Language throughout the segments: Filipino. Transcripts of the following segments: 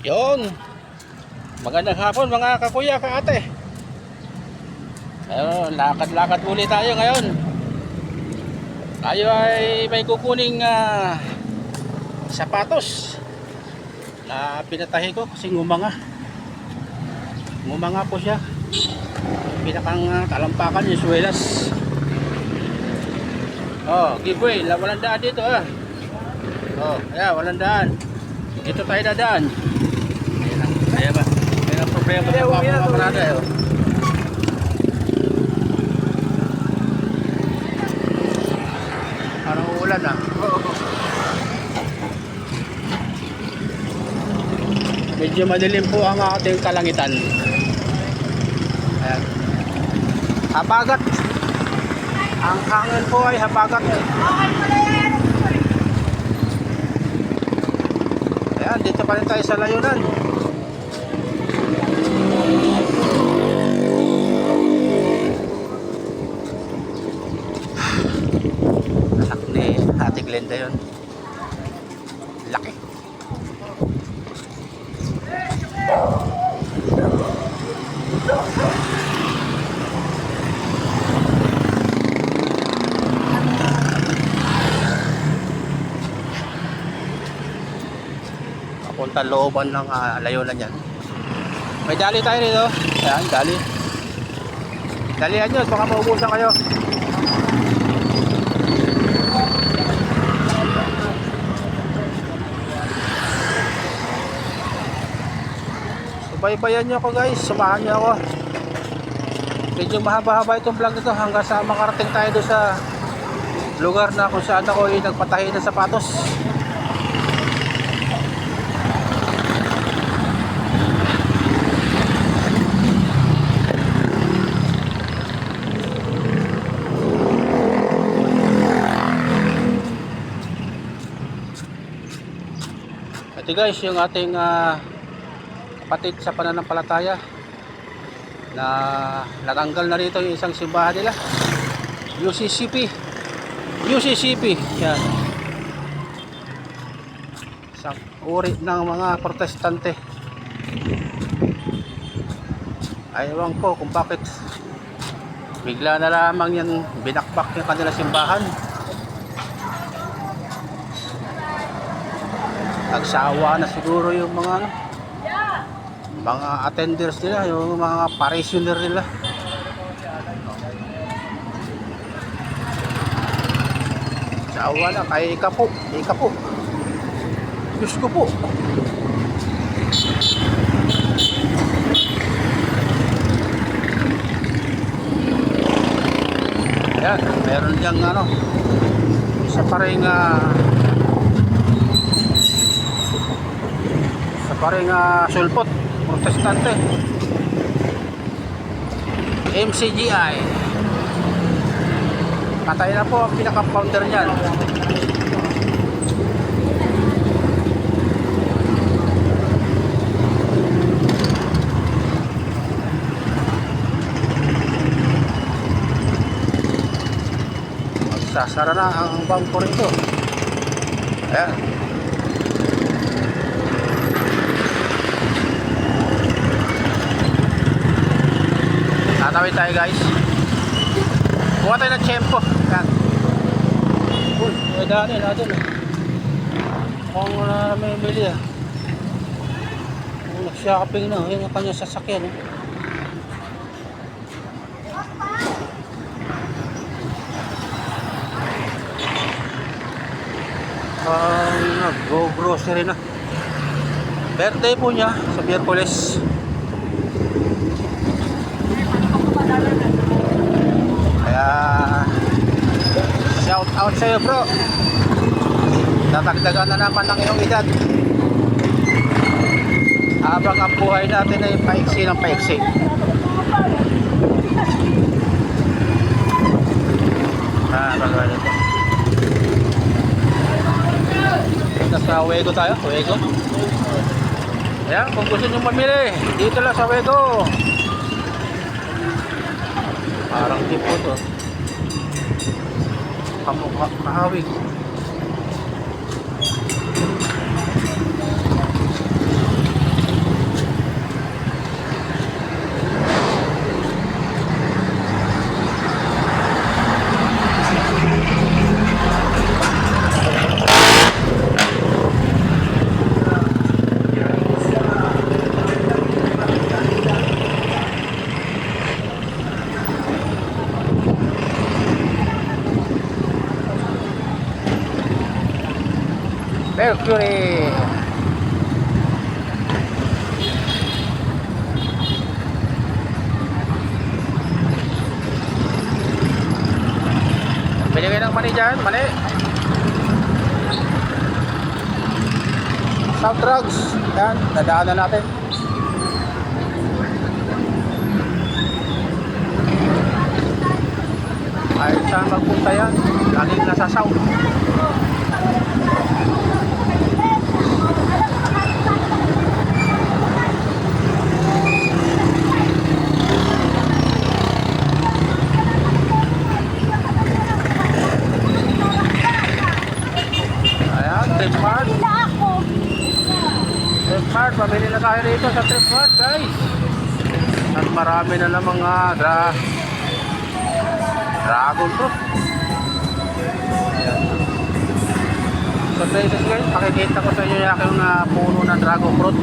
Yun. Magandang hapon mga kakuya, kaate. Ayun, lakad-lakad muli tayo ngayon. Tayo ay may kukuning sapatos na pinatahi ko kasi ngumanga. Ngumanga po siya. Pinakang talampakan yung suwelas. Oh, giveaway. Walang daan dito Oh, ayan, walang daan. Dito tayo dadaan. Ayan ba? May problema sa papaparada Parang uulan Medyo madilim po ang ating kalangitan. Ayan. Habagat. Ang hangin po ay habagat. Ayan, dito pa rin tayo sa layunan. Anak ni Ate Glenda yun. Laki. Papunta looban ng layunan yan. May dali tayo rito. Ayan, dali. Dalihan nyo, baka maubusan kayo. Subaybayan nyo ako guys, sumahan nyo ako. Medyo mahaba-haba itong vlog nito hanggang sa makarating tayo doon sa lugar na kung saan ako ay nagpatahi ng sapatos. Ito guys, yung ating kapatid sa pananampalataya na natanggal na rito yung isang simbahan nila, UCCP. Yan, isang uri ng mga protestante. Ayaw ko kung bakit bigla na lamang yan binakbak yung kanila simbahan. Nagsawa na siguro yung mga attenders nila, yung mga parishioner nila. Sawa na, kay ika po. Diyos ko po. Ayan, meron diyang isa pa rin sulpot, protestante. MCGI. Patay na po ang pinaka-founder niyan. Sasara na ang bangko rito. Ayan. Tatawid tayo guys. Buka tayo ng tiyempo. Yan. Uy, may daanin natin mukhang may bili nag-shopping na. Yan ang kanyang sasakyan nag-go-grocery na. Birthday po niya sa Miyerkules. Kaya shout out sa'yo bro. Tatagdagan na naman ng iyong edad habang ang buhay natin ay paiksi ng paiksi. Bagay ito. Nasa Wego tayo, Wego. Ayan, kung gusto nyo mamili, dito lang sa Wego. Parang tipo to. Kamukha, kahawig. Mercury. Bili kayo ng mani dyan, mani. South Drugs. Yan, dadaanan natin. Ay, saan magpunta yan? Laging nasa south. Ayan, Trip Mart. Trip Mart, pabili na tayo rito sa Trip Mart, guys. At marami na namang dragon fruit. Ayan. So places guys, pakikita ko sa inyo yung puno ng dragon fruit.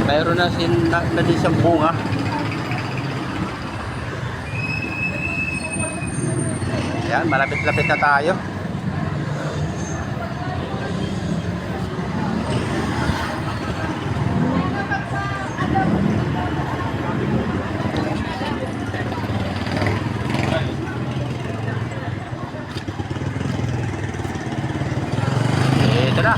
Mayroon na din siyang bunga. Ayan, malapit-lapit na tayo. Ito na.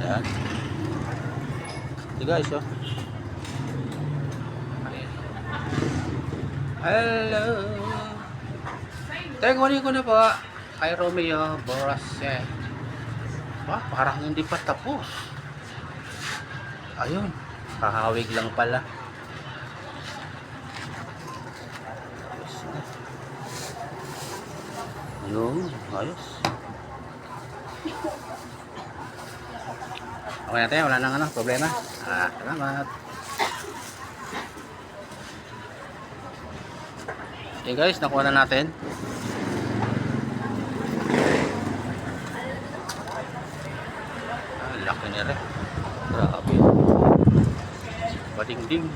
Ayan. Ito guys, oh. Hello. Tagwanin ko na po kay Romeo Borase. Wah, parang hindi pa tapos. Ayun, kahawig lang pala. Ayun, ayos. Okay natin, wala nang problema. Salamat. Okay guys, nakuha na natin. Laki na rin. Grabe. Bading-ding.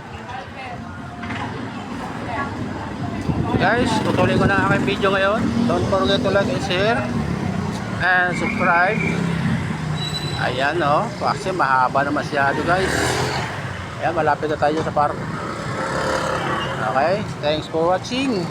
Guys, tutuloy ko na ang aking video ngayon. Don't forget to like and share and subscribe. Ayan o, kasi mahaba na masyado guys. Ayan, malapit na tayo sa park. Okay, thanks for watching.